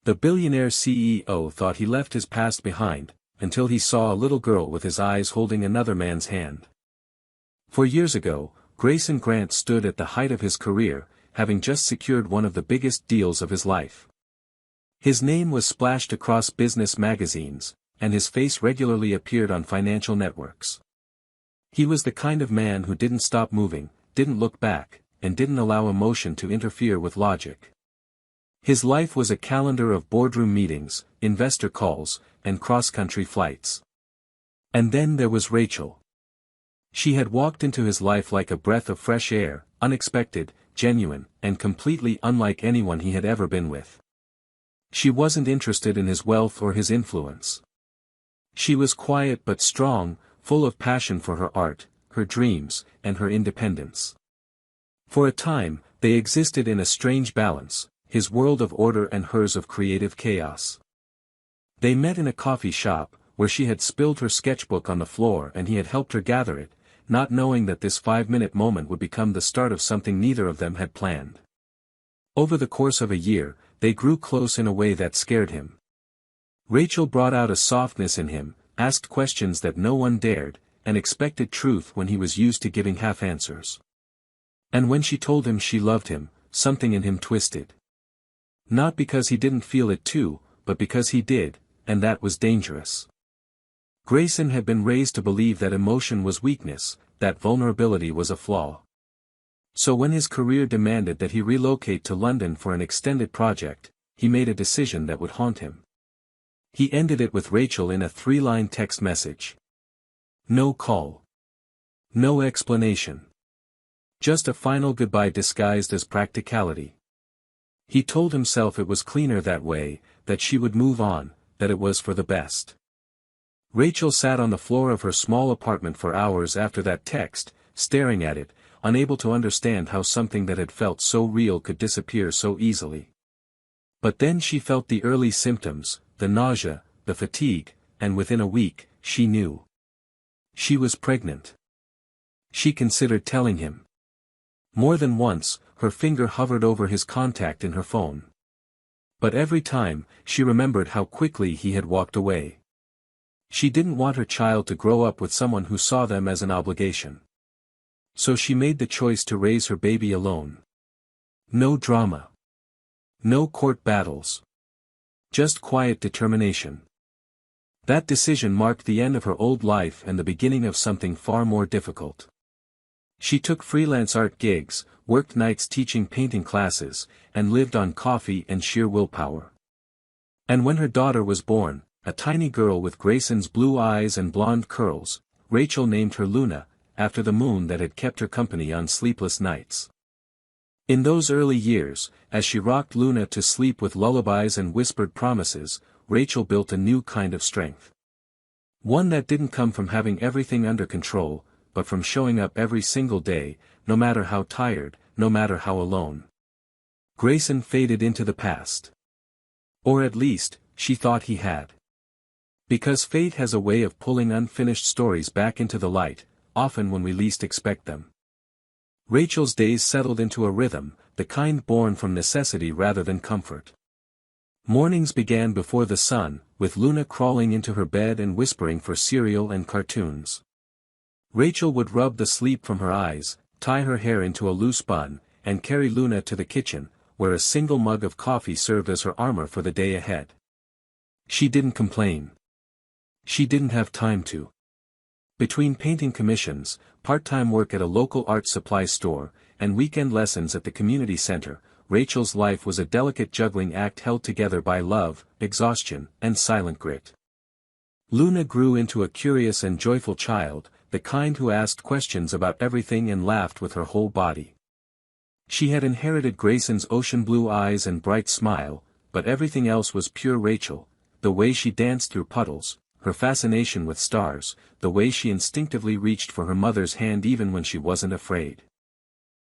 The billionaire CEO thought he left his past behind, until he saw a little girl with his eyes holding another man's hand. 4 years ago, Grayson Grant stood at the height of his career, having just secured one of the biggest deals of his life. His name was splashed across business magazines, and his face regularly appeared on financial networks. He was the kind of man who didn't stop moving, didn't look back, and didn't allow emotion to interfere with logic. His life was a calendar of boardroom meetings, investor calls, and cross-country flights. And then there was Rachel. She had walked into his life like a breath of fresh air, unexpected, genuine, and completely unlike anyone he had ever been with. She wasn't interested in his wealth or his influence. She was quiet but strong, full of passion for her art, her dreams, and her independence. For a time, they existed in a strange balance, his world of order and hers of creative chaos. They met in a coffee shop, where she had spilled her sketchbook on the floor and he had helped her gather it, not knowing that this 5-minute moment would become the start of something neither of them had planned. Over the course of a year, they grew close in a way that scared him. Rachel brought out a softness in him, asked questions that no one dared, and expected truth when he was used to giving half answers. And when she told him she loved him, something in him twisted. Not because he didn't feel it too, but because he did, and that was dangerous. Grayson had been raised to believe that emotion was weakness, that vulnerability was a flaw. So when his career demanded that he relocate to London for an extended project, he made a decision that would haunt him. He ended it with Rachel in a 3-line text message. No call. No explanation. Just a final goodbye disguised as practicality. He told himself it was cleaner that way, that she would move on, that it was for the best. Rachel sat on the floor of her small apartment for hours after that text, staring at it, unable to understand how something that had felt so real could disappear so easily. But then she felt the early symptoms, the nausea, the fatigue, and within a week, she knew. She was pregnant. She considered telling him. More than once, her finger hovered over his contact in her phone. But every time, she remembered how quickly he had walked away. She didn't want her child to grow up with someone who saw them as an obligation. So she made the choice to raise her baby alone. No drama. No court battles. Just quiet determination. That decision marked the end of her old life and the beginning of something far more difficult. She took freelance art gigs, worked nights teaching painting classes, and lived on coffee and sheer willpower. And when her daughter was born, a tiny girl with Grayson's blue eyes and blonde curls, Rachel named her Luna, after the moon that had kept her company on sleepless nights. In those early years, as she rocked Luna to sleep with lullabies and whispered promises, Rachel built a new kind of strength. One that didn't come from having everything under control, but from showing up every single day, no matter how tired, no matter how alone. Grayson faded into the past. Or at least, she thought he had. Because fate has a way of pulling unfinished stories back into the light, often when we least expect them. Rachel's days settled into a rhythm, the kind born from necessity rather than comfort. Mornings began before the sun, with Luna crawling into her bed and whispering for cereal and cartoons. Rachel would rub the sleep from her eyes, tie her hair into a loose bun, and carry Luna to the kitchen, where a single mug of coffee served as her armor for the day ahead. She didn't complain. She didn't have time to. Between painting commissions, part-time work at a local art supply store, and weekend lessons at the community center, Rachel's life was a delicate juggling act held together by love, exhaustion, and silent grit. Luna grew into a curious and joyful child, the kind who asked questions about everything and laughed with her whole body. She had inherited Grayson's ocean blue eyes and bright smile, but everything else was pure Rachel, the way she danced through puddles, her fascination with stars, the way she instinctively reached for her mother's hand even when she wasn't afraid.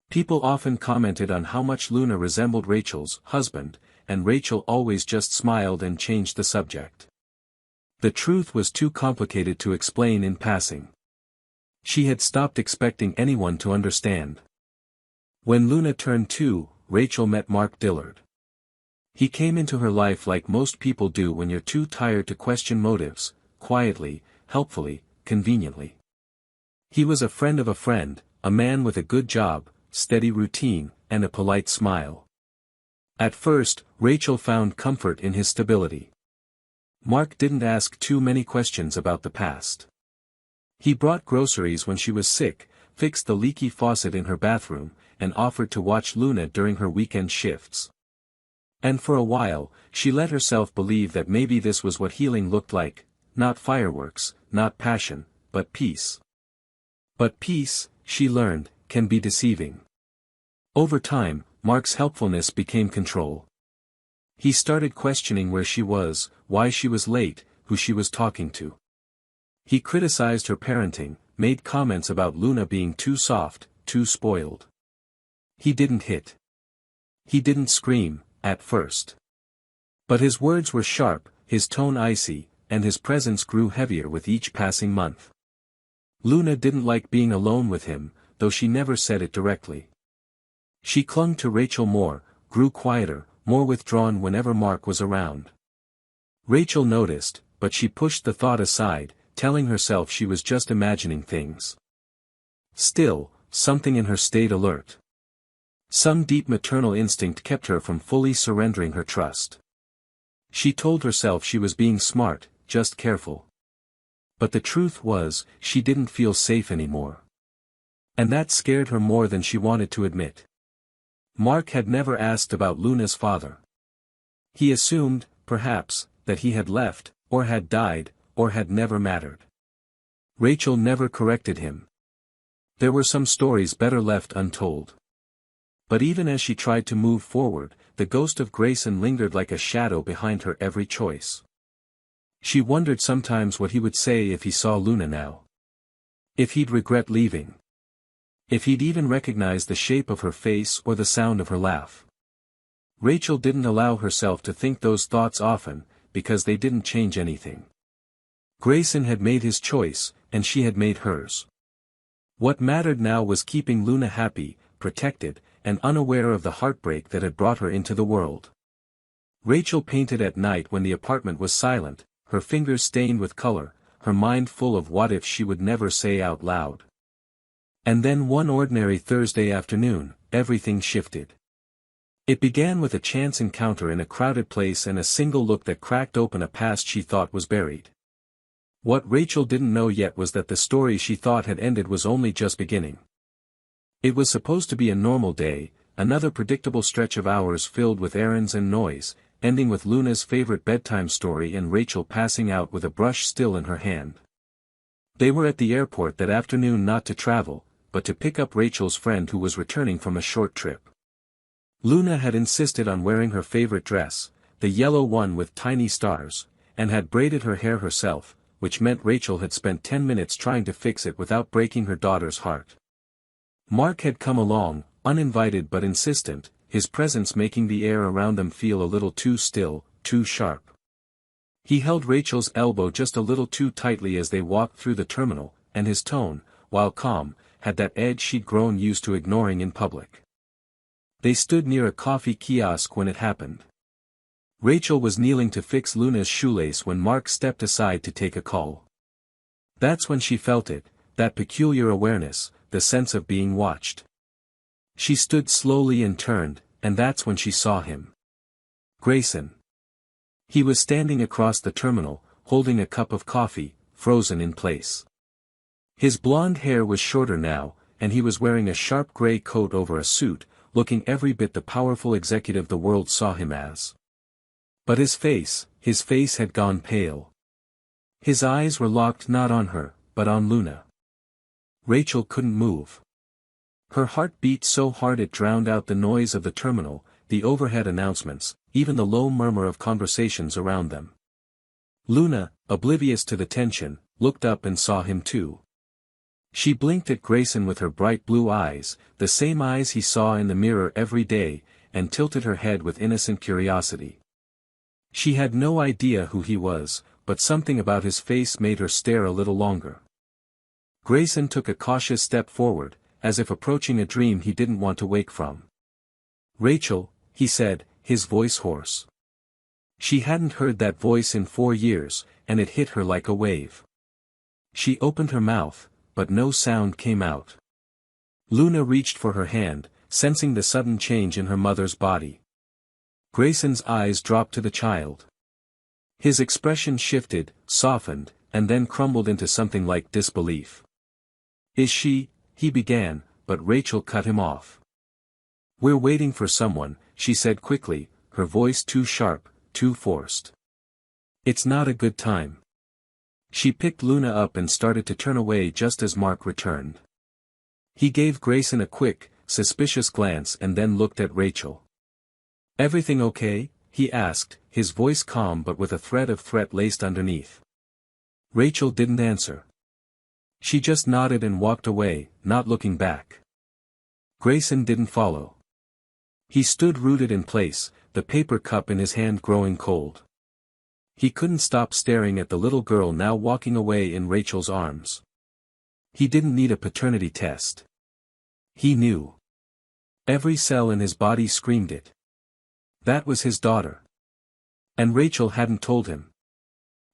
People often commented on how much Luna resembled Rachel's husband, and Rachel always just smiled and changed the subject. The truth was too complicated to explain in passing. She had stopped expecting anyone to understand. When Luna turned 2, Rachel met Mark Dillard. He came into her life like most people do when you're too tired to question motives, quietly, helpfully, conveniently. He was a friend of a friend, a man with a good job, steady routine, and a polite smile. At first, Rachel found comfort in his stability. Mark didn't ask too many questions about the past. He brought groceries when she was sick, fixed the leaky faucet in her bathroom, and offered to watch Luna during her weekend shifts. And for a while, she let herself believe that maybe this was what healing looked like, not fireworks, not passion, but peace. But peace, she learned, can be deceiving. Over time, Mark's helpfulness became control. He started questioning where she was, why she was late, who she was talking to. He criticized her parenting, made comments about Luna being too soft, too spoiled. He didn't hit. He didn't scream, at first. But his words were sharp, his tone icy, and his presence grew heavier with each passing month. Luna didn't like being alone with him, though she never said it directly. She clung to Rachel more, grew quieter, more withdrawn whenever Mark was around. Rachel noticed, but she pushed the thought aside, telling herself she was just imagining things. Still, something in her stayed alert. Some deep maternal instinct kept her from fully surrendering her trust. She told herself she was being smart, just careful. But the truth was, she didn't feel safe anymore. And that scared her more than she wanted to admit. Mark had never asked about Luna's father. He assumed, perhaps, that he had left, or had died, or had never mattered. Rachel never corrected him. There were some stories better left untold. But even as she tried to move forward, the ghost of Grayson lingered like a shadow behind her every choice. She wondered sometimes what he would say if he saw Luna now. If he'd regret leaving. If he'd even recognize the shape of her face or the sound of her laugh. Rachel didn't allow herself to think those thoughts often, because they didn't change anything. Grayson had made his choice, and she had made hers. What mattered now was keeping Luna happy, protected, and unaware of the heartbreak that had brought her into the world. Rachel painted at night when the apartment was silent, her fingers stained with color, her mind full of what if she would never say out loud. And then one ordinary Thursday afternoon, everything shifted. It began with a chance encounter in a crowded place and a single look that cracked open a past she thought was buried. What Rachel didn't know yet was that the story she thought had ended was only just beginning. It was supposed to be a normal day, another predictable stretch of hours filled with errands and noise, ending with Luna's favorite bedtime story and Rachel passing out with a brush still in her hand. They were at the airport that afternoon not to travel, but to pick up Rachel's friend who was returning from a short trip. Luna had insisted on wearing her favorite dress, the yellow one with tiny stars, and had braided her hair herself, which meant Rachel had spent 10 minutes trying to fix it without breaking her daughter's heart. Mark had come along, uninvited but insistent, his presence making the air around them feel a little too still, too sharp. He held Rachel's elbow just a little too tightly as they walked through the terminal, and his tone, while calm, had that edge she'd grown used to ignoring in public. They stood near a coffee kiosk when it happened. Rachel was kneeling to fix Luna's shoelace when Mark stepped aside to take a call. That's when she felt it, that peculiar awareness, the sense of being watched. She stood slowly and turned, and that's when she saw him. Grayson. He was standing across the terminal, holding a cup of coffee, frozen in place. His blonde hair was shorter now, and he was wearing a sharp gray coat over a suit, looking every bit the powerful executive the world saw him as. But his face had gone pale. His eyes were locked not on her, but on Luna. Rachel couldn't move. Her heart beat so hard it drowned out the noise of the terminal, the overhead announcements, even the low murmur of conversations around them. Luna, oblivious to the tension, looked up and saw him too. She blinked at Grayson with her bright blue eyes, the same eyes he saw in the mirror every day, and tilted her head with innocent curiosity. She had no idea who he was, but something about his face made her stare a little longer. Grayson took a cautious step forward, as if approaching a dream he didn't want to wake from. "Rachel," he said, his voice hoarse. She hadn't heard that voice in 4 years, and it hit her like a wave. She opened her mouth, but no sound came out. Luna reached for her hand, sensing the sudden change in her mother's body. Grayson's eyes dropped to the child. His expression shifted, softened, and then crumbled into something like disbelief. "Is she?" he began, but Rachel cut him off. "We're waiting for someone," she said quickly, her voice too sharp, too forced. "It's not a good time." She picked Luna up and started to turn away just as Mark returned. He gave Grayson a quick, suspicious glance and then looked at Rachel. "Everything okay?" he asked, his voice calm but with a thread of threat laced underneath. Rachel didn't answer. She just nodded and walked away, not looking back. Grayson didn't follow. He stood rooted in place, the paper cup in his hand growing cold. He couldn't stop staring at the little girl now walking away in Rachel's arms. He didn't need a paternity test. He knew. Every cell in his body screamed it. That was his daughter. And Rachel hadn't told him.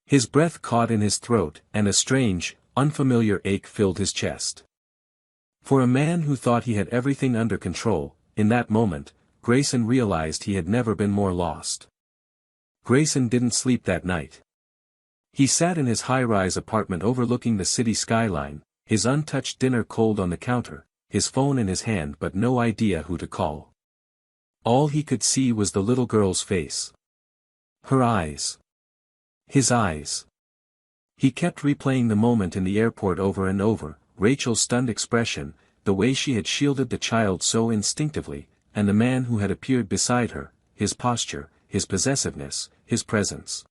His breath caught in his throat, and a strange, unfamiliar ache filled his chest. For a man who thought he had everything under control, in that moment, Grayson realized he had never been more lost. Grayson didn't sleep that night. He sat in his high-rise apartment overlooking the city skyline, his untouched dinner cold on the counter, his phone in his hand but no idea who to call. All he could see was the little girl's face. Her eyes. His eyes. He kept replaying the moment in the airport over and over, Rachel's stunned expression, the way she had shielded the child so instinctively, and the man who had appeared beside her, his posture, his possessiveness, his presence.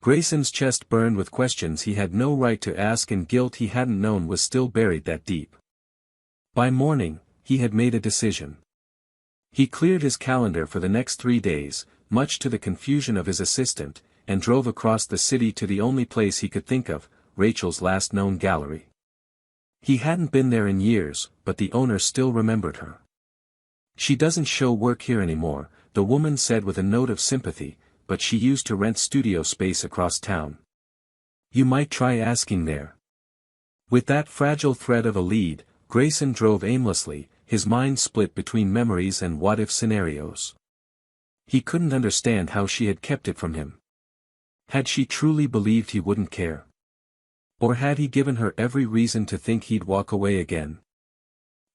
Grayson's chest burned with questions he had no right to ask and guilt he hadn't known was still buried that deep. By morning, he had made a decision. He cleared his calendar for the next 3 days, much to the confusion of his assistant, and drove across the city to the only place he could think of, Rachel's last known gallery. He hadn't been there in years, but the owner still remembered her. "She doesn't show work here anymore," the woman said with a note of sympathy, "but she used to rent studio space across town. You might try asking there." With that fragile thread of a lead, Grayson drove aimlessly, his mind split between memories and what-if scenarios. He couldn't understand how she had kept it from him. Had she truly believed he wouldn't care? Or had he given her every reason to think he'd walk away again?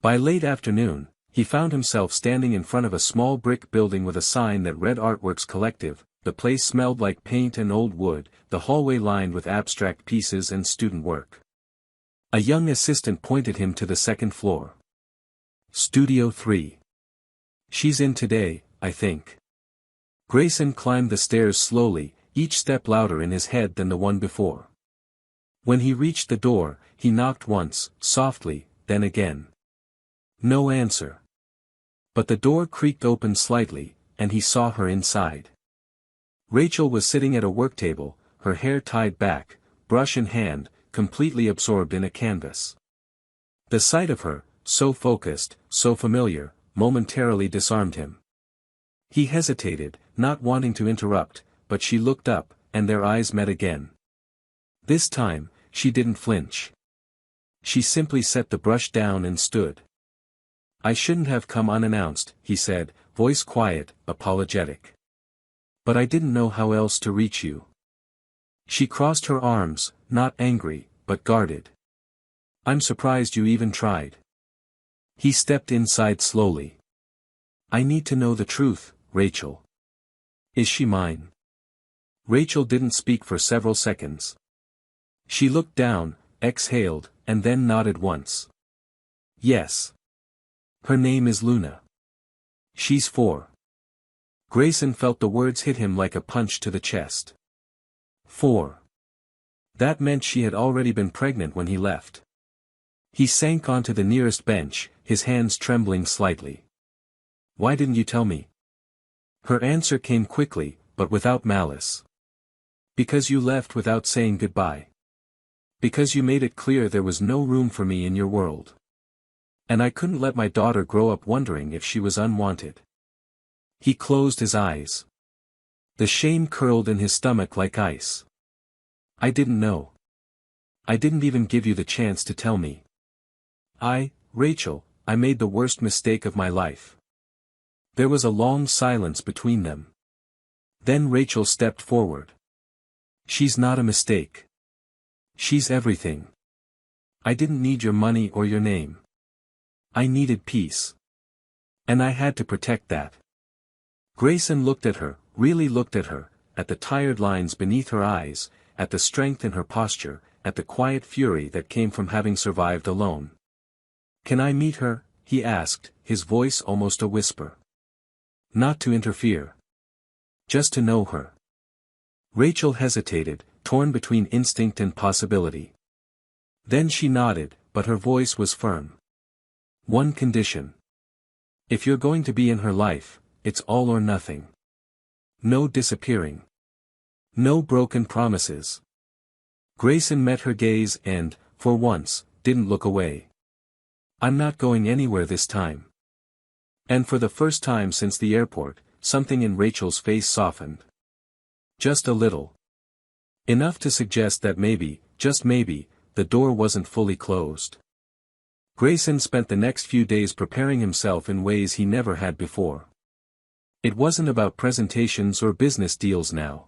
By late afternoon, he found himself standing in front of a small brick building with a sign that read Artworks Collective. The place smelled like paint and old wood, the hallway lined with abstract pieces and student work. A young assistant pointed him to the second floor. "Studio 3. She's in today, I think." Grayson climbed the stairs slowly, each step louder in his head than the one before. When he reached the door, he knocked once, softly, then again. No answer. But the door creaked open slightly, and he saw her inside. Rachel was sitting at a work table, her hair tied back, brush in hand, completely absorbed in a canvas. The sight of her, so focused, so familiar, momentarily disarmed him. He hesitated, not wanting to interrupt, but she looked up, and their eyes met again. This time, she didn't flinch. She simply set the brush down and stood. "I shouldn't have come unannounced," he said, voice quiet, apologetic. "But I didn't know how else to reach you." She crossed her arms, not angry, but guarded. "I'm surprised you even tried." He stepped inside slowly. "I need to know the truth, Rachel. Is she mine?" Rachel didn't speak for several seconds. She looked down, exhaled, and then nodded once. "Yes. Her name is Luna. She's 4. Grayson felt the words hit him like a punch to the chest. 4. That meant she had already been pregnant when he left. He sank onto the nearest bench, his hands trembling slightly. "Why didn't you tell me?" Her answer came quickly, but without malice. "Because you left without saying goodbye. Because you made it clear there was no room for me in your world. And I couldn't let my daughter grow up wondering if she was unwanted." He closed his eyes. The shame curled in his stomach like ice. I didn't know. I didn't even give you the chance to tell me. Rachel, I made the worst mistake of my life. There was a long silence between them. Then Rachel stepped forward. She's not a mistake. She's everything. I didn't need your money or your name. I needed peace. And I had to protect that. Grayson looked at her, really looked at her, at the tired lines beneath her eyes, at the strength in her posture, at the quiet fury that came from having survived alone. Can I meet her? He asked, his voice almost a whisper. Not to interfere. Just to know her. Rachel hesitated, torn between instinct and possibility. Then she nodded, but her voice was firm. One condition. If you're going to be in her life, it's all or nothing. No disappearing. No broken promises. Grayson met her gaze and, for once, didn't look away. I'm not going anywhere this time. And for the first time since the airport, something in Rachel's face softened. Just a little. Enough to suggest that maybe, just maybe, the door wasn't fully closed. Grayson spent the next few days preparing himself in ways he never had before. It wasn't about presentations or business deals now.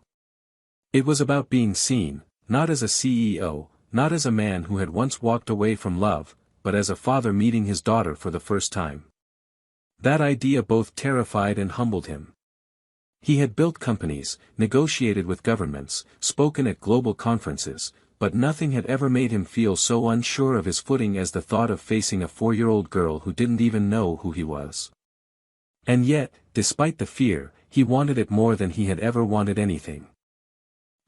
It was about being seen, not as a CEO, not as a man who had once walked away from love, but as a father meeting his daughter for the first time. That idea both terrified and humbled him. He had built companies, negotiated with governments, spoken at global conferences, but nothing had ever made him feel so unsure of his footing as the thought of facing a 4-year-old girl who didn't even know who he was. And yet, despite the fear, he wanted it more than he had ever wanted anything.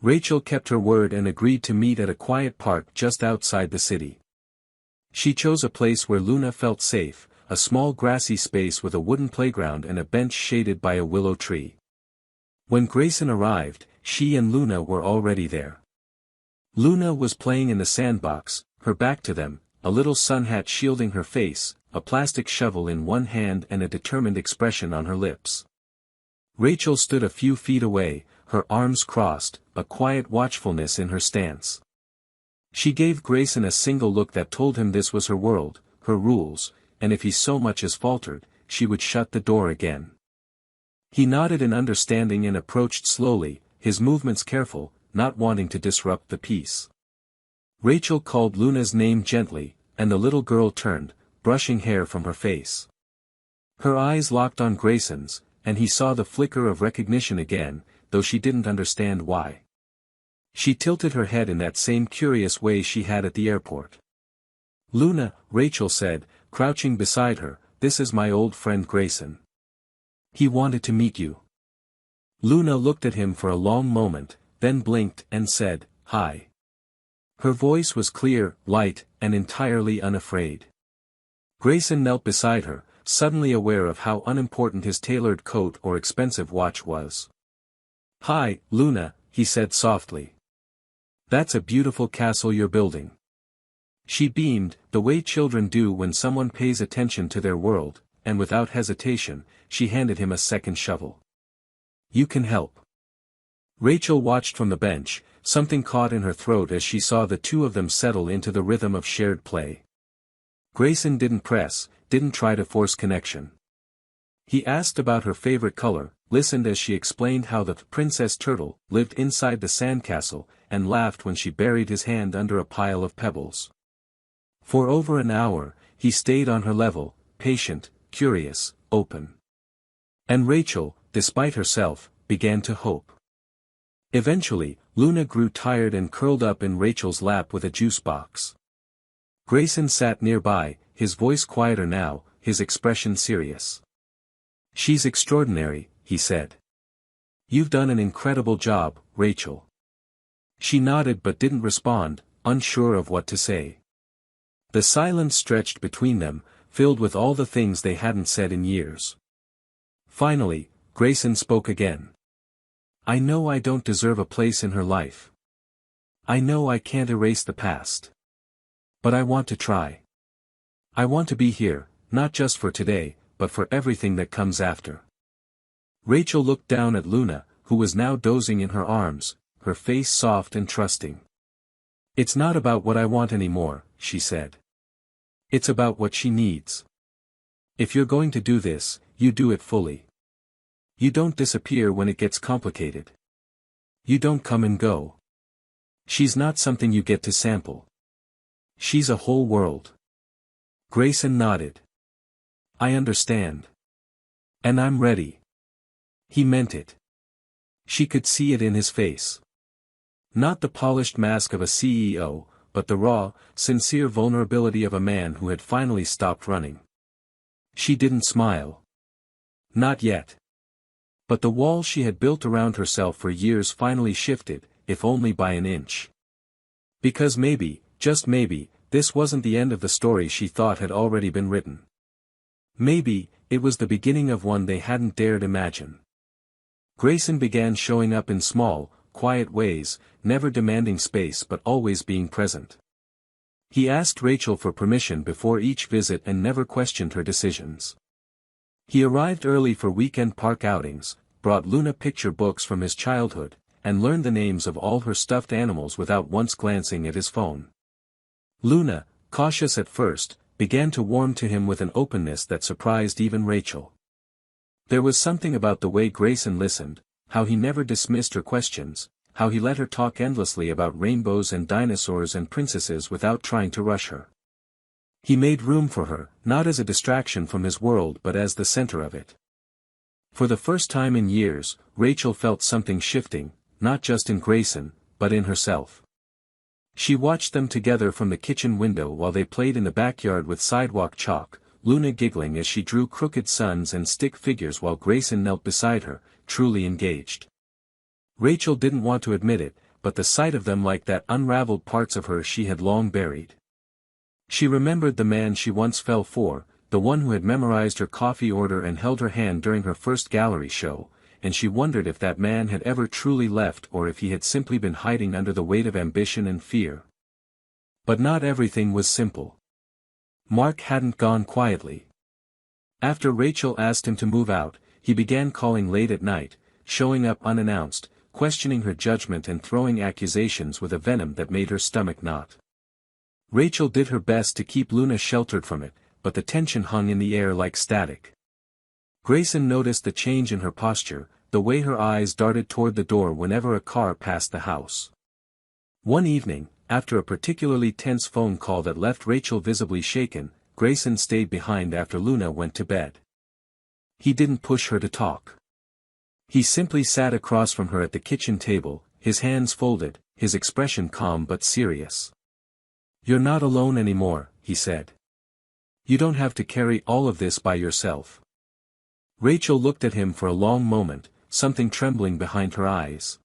Rachel kept her word and agreed to meet at a quiet park just outside the city. She chose a place where Luna felt safe, a small grassy space with a wooden playground and a bench shaded by a willow tree. When Grayson arrived, she and Luna were already there. Luna was playing in the sandbox, her back to them, a little sun hat shielding her face, a plastic shovel in one hand and a determined expression on her lips. Rachel stood a few feet away, her arms crossed, a quiet watchfulness in her stance. She gave Grayson a single look that told him this was her world, her rules, and if he so much as faltered, she would shut the door again. He nodded in understanding and approached slowly, his movements careful, not wanting to disrupt the peace. Rachel called Luna's name gently, and the little girl turned, brushing hair from her face. Her eyes locked on Grayson's, and he saw the flicker of recognition again, though she didn't understand why. She tilted her head in that same curious way she had at the airport. Luna, Rachel said, crouching beside her, this is my old friend Grayson. He wanted to meet you. Luna looked at him for a long moment, then blinked and said, hi. Her voice was clear, light, and entirely unafraid. Grayson knelt beside her, suddenly aware of how unimportant his tailored coat or expensive watch was. Hi, Luna, he said softly. That's a beautiful castle you're building. She beamed, the way children do when someone pays attention to their world, and without hesitation, she handed him a second shovel. You can help. Rachel watched from the bench, something caught in her throat as she saw the two of them settle into the rhythm of shared play. Grayson didn't press, didn't try to force connection. He asked about her favorite color, listened as she explained how the princess turtle lived inside the sandcastle, and laughed when she buried his hand under a pile of pebbles. For over an hour, he stayed on her level, patient, curious, open. And Rachel, despite herself, began to hope. Eventually, Luna grew tired and curled up in Rachel's lap with a juice box. Grayson sat nearby, his voice quieter now, his expression serious. She's extraordinary, he said. You've done an incredible job, Rachel. She nodded but didn't respond, unsure of what to say. The silence stretched between them, filled with all the things they hadn't said in years. Finally, Grayson spoke again. I know I don't deserve a place in her life. I know I can't erase the past. But I want to try. I want to be here, not just for today, but for everything that comes after. Rachel looked down at Luna, who was now dozing in her arms, her face soft and trusting. "It's not about what I want anymore," she said. "It's about what she needs. If you're going to do this, you do it fully. You don't disappear when it gets complicated. You don't come and go. She's not something you get to sample. She's a whole world." Grayson nodded. "I understand. And I'm ready." He meant it. She could see it in his face. Not the polished mask of a CEO, but the raw, sincere vulnerability of a man who had finally stopped running. She didn't smile. Not yet. But the wall she had built around herself for years finally shifted, if only by an inch. Because maybe, just maybe, this wasn't the end of the story she thought had already been written. Maybe, it was the beginning of one they hadn't dared imagine. Grayson began showing up in small, quiet ways, never demanding space but always being present. He asked Rachel for permission before each visit and never questioned her decisions. He arrived early for weekend park outings, brought Luna picture books from his childhood, and learned the names of all her stuffed animals without once glancing at his phone. Luna, cautious at first, began to warm to him with an openness that surprised even Rachel. There was something about the way Grayson listened, how he never dismissed her questions, how he let her talk endlessly about rainbows and dinosaurs and princesses without trying to rush her. He made room for her, not as a distraction from his world but as the center of it. For the first time in years, Rachel felt something shifting, not just in Grayson, but in herself. She watched them together from the kitchen window while they played in the backyard with sidewalk chalk, Luna giggling as she drew crooked suns and stick figures while Grayson knelt beside her, truly engaged. Rachel didn't want to admit it, but the sight of them like that unraveled parts of her she had long buried. She remembered the man she once fell for, the one who had memorized her coffee order and held her hand during her first gallery show, and she wondered if that man had ever truly left or if he had simply been hiding under the weight of ambition and fear. But not everything was simple. Mark hadn't gone quietly. After Rachel asked him to move out, he began calling late at night, showing up unannounced, questioning her judgment and throwing accusations with a venom that made her stomach knot. Rachel did her best to keep Luna sheltered from it, but the tension hung in the air like static. Grayson noticed the change in her posture, the way her eyes darted toward the door whenever a car passed the house. One evening, after a particularly tense phone call that left Rachel visibly shaken, Grayson stayed behind after Luna went to bed. He didn't push her to talk. He simply sat across from her at the kitchen table, his hands folded, his expression calm but serious. "You're not alone anymore," he said. "You don't have to carry all of this by yourself." Rachel looked at him for a long moment, something trembling behind her eyes.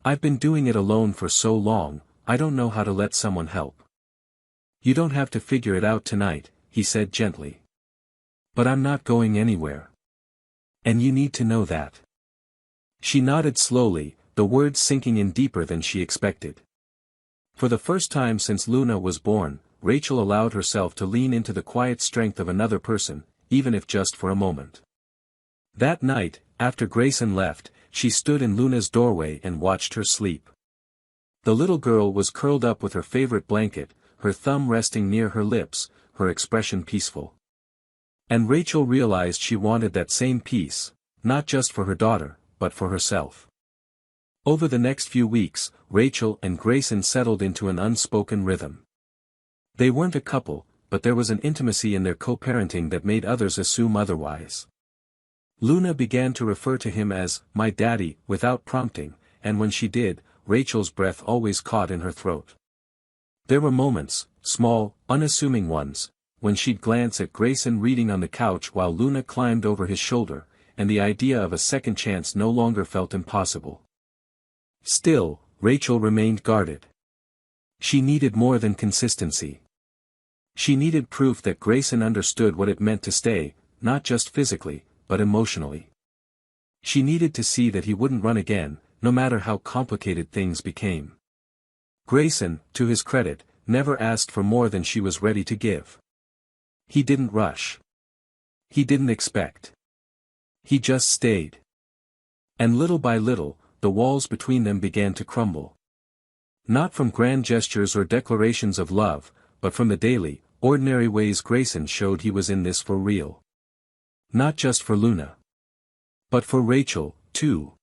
"I've been doing it alone for so long, I don't know how to let someone help." "You don't have to figure it out tonight," he said gently. "But I'm not going anywhere. And you need to know that." She nodded slowly, the words sinking in deeper than she expected. For the first time since Luna was born, Rachel allowed herself to lean into the quiet strength of another person, even if just for a moment. That night, after Grayson left, she stood in Luna's doorway and watched her sleep. The little girl was curled up with her favorite blanket, her thumb resting near her lips, her expression peaceful. And Rachel realized she wanted that same peace, not just for her daughter, but for herself. Over the next few weeks, Rachel and Grayson settled into an unspoken rhythm. They weren't a couple, but there was an intimacy in their co-parenting that made others assume otherwise. Luna began to refer to him as, "my daddy," without prompting, and when she did, Rachel's breath always caught in her throat. There were moments, small, unassuming ones, when she'd glance at Grayson reading on the couch while Luna climbed over his shoulder, and the idea of a second chance no longer felt impossible. Still, Rachel remained guarded. She needed more than consistency. She needed proof that Grayson understood what it meant to stay, not just physically, but emotionally. She needed to see that he wouldn't run again, no matter how complicated things became. Grayson, to his credit, never asked for more than she was ready to give. He didn't rush. He didn't expect. He just stayed. And little by little, the walls between them began to crumble. Not from grand gestures or declarations of love, but from the daily, ordinary ways Grayson showed he was in this for real. Not just for Luna. But for Rachel, too.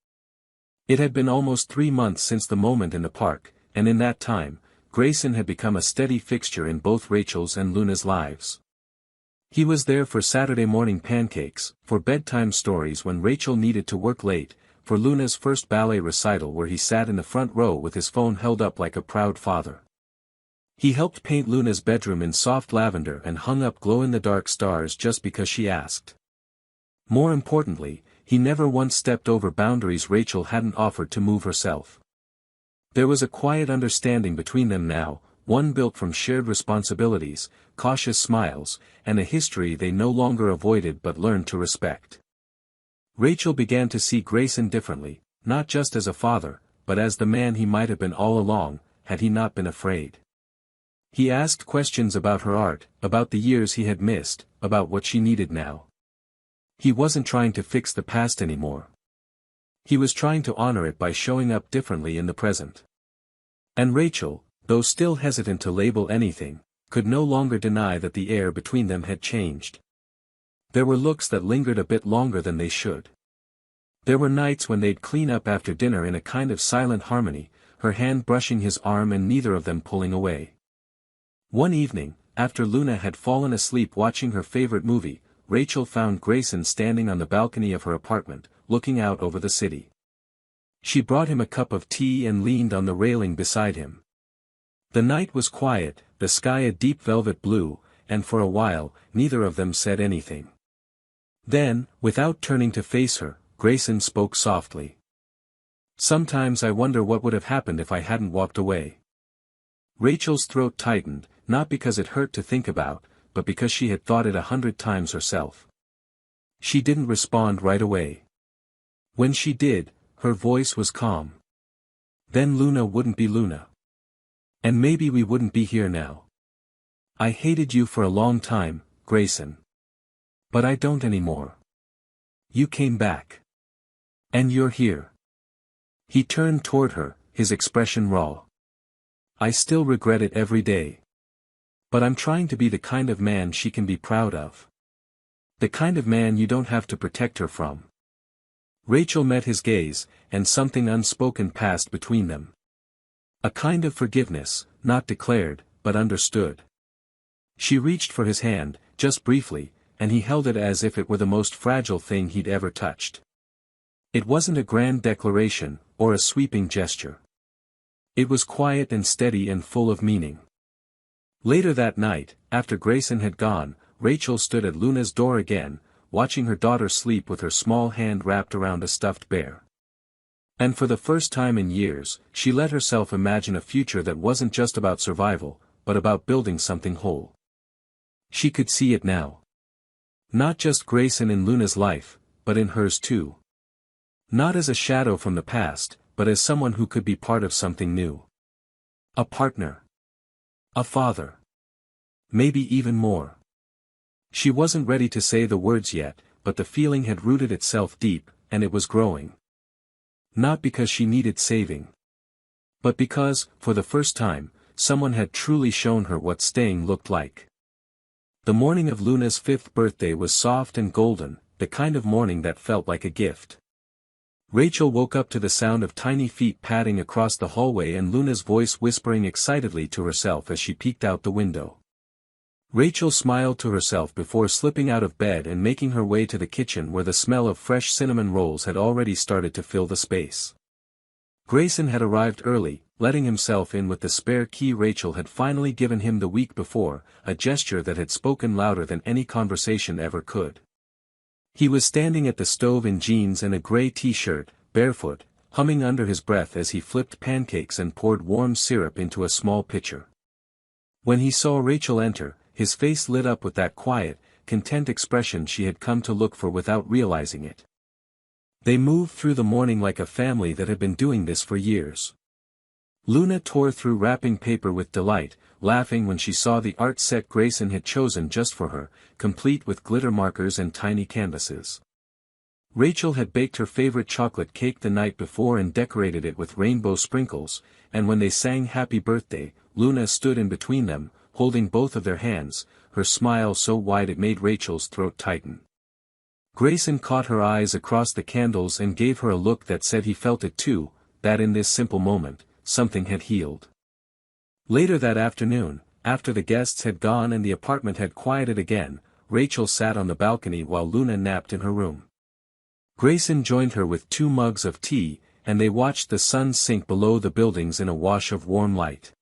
It had been almost 3 months since the moment in the park, and in that time, Grayson had become a steady fixture in both Rachel's and Luna's lives. He was there for Saturday morning pancakes, for bedtime stories when Rachel needed to work late, for Luna's first ballet recital where he sat in the front row with his phone held up like a proud father. He helped paint Luna's bedroom in soft lavender and hung up glow-in-the-dark stars just because she asked. More importantly, he never once stepped over boundaries Rachel hadn't offered to move herself. There was a quiet understanding between them now, one built from shared responsibilities, cautious smiles, and a history they no longer avoided but learned to respect. Rachel began to see Grayson differently, not just as a father, but as the man he might have been all along, had he not been afraid. He asked questions about her art, about the years he had missed, about what she needed now. He wasn't trying to fix the past anymore. He was trying to honor it by showing up differently in the present. And Rachel, though still hesitant to label anything, could no longer deny that the air between them had changed. There were looks that lingered a bit longer than they should. There were nights when they'd clean up after dinner in a kind of silent harmony, her hand brushing his arm and neither of them pulling away. One evening, after Luna had fallen asleep watching her favorite movie, Rachel found Grayson standing on the balcony of her apartment, looking out over the city. She brought him a cup of tea and leaned on the railing beside him. The night was quiet, the sky a deep velvet blue, and for a while, neither of them said anything. Then, without turning to face her, Grayson spoke softly. "Sometimes I wonder what would have happened if I hadn't walked away." Rachel's throat tightened, not because it hurt to think about, but because she had thought it 100 times herself. She didn't respond right away. When she did, her voice was calm. "Then Luna wouldn't be Luna. And maybe we wouldn't be here now. I hated you for a long time, Grayson. But I don't anymore. You came back. And you're here." He turned toward her, his expression raw. "I still regret it every day. But I'm trying to be the kind of man she can be proud of. The kind of man you don't have to protect her from." Rachel met his gaze, and something unspoken passed between them. A kind of forgiveness, not declared, but understood. She reached for his hand, just briefly, and he held it as if it were the most fragile thing he'd ever touched. It wasn't a grand declaration, or a sweeping gesture. It was quiet and steady and full of meaning. Later that night, after Grayson had gone, Rachel stood at Luna's door again, watching her daughter sleep with her small hand wrapped around a stuffed bear. And for the first time in years, she let herself imagine a future that wasn't just about survival, but about building something whole. She could see it now. Not just Grayson in Luna's life, but in hers too. Not as a shadow from the past, but as someone who could be part of something new. A partner. A father. Maybe even more. She wasn't ready to say the words yet, but the feeling had rooted itself deep, and it was growing. Not because she needed saving. But because, for the first time, someone had truly shown her what staying looked like. The morning of Luna's 5th birthday was soft and golden, the kind of morning that felt like a gift. Rachel woke up to the sound of tiny feet padding across the hallway and Luna's voice whispering excitedly to herself as she peeked out the window. Rachel smiled to herself before slipping out of bed and making her way to the kitchen where the smell of fresh cinnamon rolls had already started to fill the space. Grayson had arrived early, letting himself in with the spare key Rachel had finally given him the week before, a gesture that had spoken louder than any conversation ever could. He was standing at the stove in jeans and a gray t-shirt, barefoot, humming under his breath as he flipped pancakes and poured warm syrup into a small pitcher. When he saw Rachel enter, his face lit up with that quiet, content expression she had come to look for without realizing it. They moved through the morning like a family that had been doing this for years. Luna tore through wrapping paper with delight, laughing when she saw the art set Grayson had chosen just for her, complete with glitter markers and tiny canvases. Rachel had baked her favorite chocolate cake the night before and decorated it with rainbow sprinkles, and when they sang Happy Birthday, Luna stood in between them, holding both of their hands, her smile so wide it made Rachel's throat tighten. Grayson caught her eyes across the candles and gave her a look that said he felt it too, that in this simple moment, something had healed. Later that afternoon, after the guests had gone and the apartment had quieted again, Rachel sat on the balcony while Luna napped in her room. Grayson joined her with 2 mugs of tea, and they watched the sun sink below the buildings in a wash of warm light.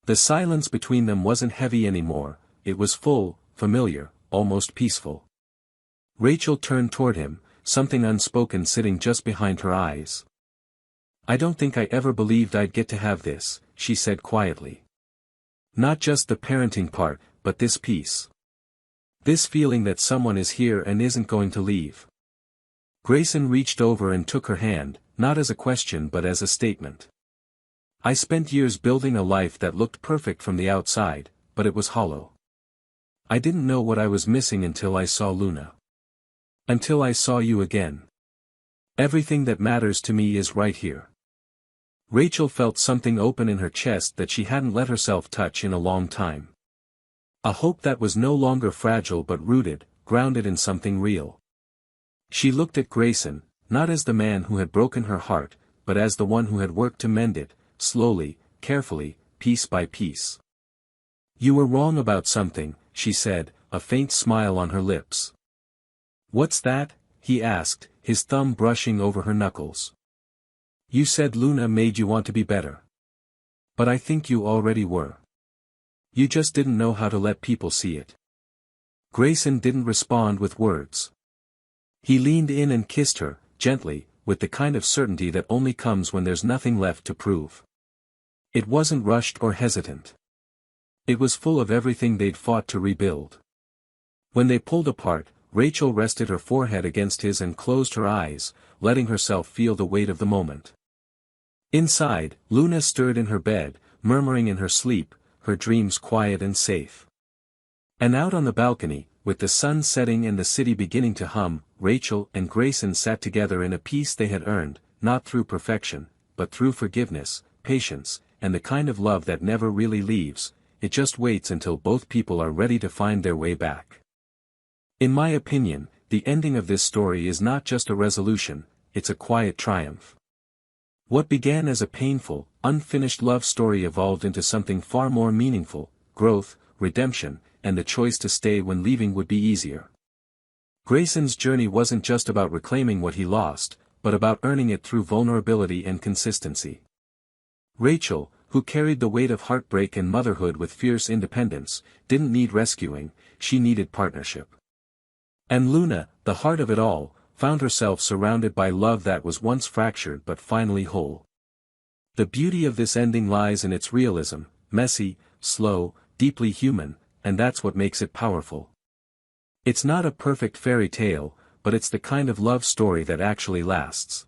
The silence between them wasn't heavy anymore, it was full, familiar, almost peaceful. Rachel turned toward him, something unspoken sitting just behind her eyes. "I don't think I ever believed I'd get to have this," she said quietly. "Not just the parenting part, but this peace. This feeling that someone is here and isn't going to leave." Grayson reached over and took her hand, not as a question but as a statement. "I spent years building a life that looked perfect from the outside, but it was hollow. I didn't know what I was missing until I saw Luna. Until I saw you again. Everything that matters to me is right here." Rachel felt something open in her chest that she hadn't let herself touch in a long time. A hope that was no longer fragile but rooted, grounded in something real. She looked at Grayson, not as the man who had broken her heart, but as the one who had worked to mend it, slowly, carefully, piece by piece. "You were wrong about something," she said, a faint smile on her lips. "What's that?" he asked, his thumb brushing over her knuckles. "You said Luna made you want to be better. But I think you already were. You just didn't know how to let people see it." Grayson didn't respond with words. He leaned in and kissed her, gently, with the kind of certainty that only comes when there's nothing left to prove. It wasn't rushed or hesitant. It was full of everything they'd fought to rebuild. When they pulled apart, Rachel rested her forehead against his and closed her eyes, letting herself feel the weight of the moment. Inside, Luna stirred in her bed, murmuring in her sleep, her dreams quiet and safe. And out on the balcony, with the sun setting and the city beginning to hum, Rachel and Grayson sat together in a peace they had earned, not through perfection, but through forgiveness, patience, and the kind of love that never really leaves, it just waits until both people are ready to find their way back. In my opinion, the ending of this story is not just a resolution, it's a quiet triumph. What began as a painful, unfinished love story evolved into something far more meaningful: growth, redemption, and the choice to stay when leaving would be easier. Grayson's journey wasn't just about reclaiming what he lost, but about earning it through vulnerability and consistency. Rachel, who carried the weight of heartbreak and motherhood with fierce independence, didn't need rescuing, she needed partnership. And Luna, the heart of it all, found herself surrounded by love that was once fractured but finally whole. The beauty of this ending lies in its realism, messy, slow, deeply human, and that's what makes it powerful. It's not a perfect fairy tale, but it's the kind of love story that actually lasts.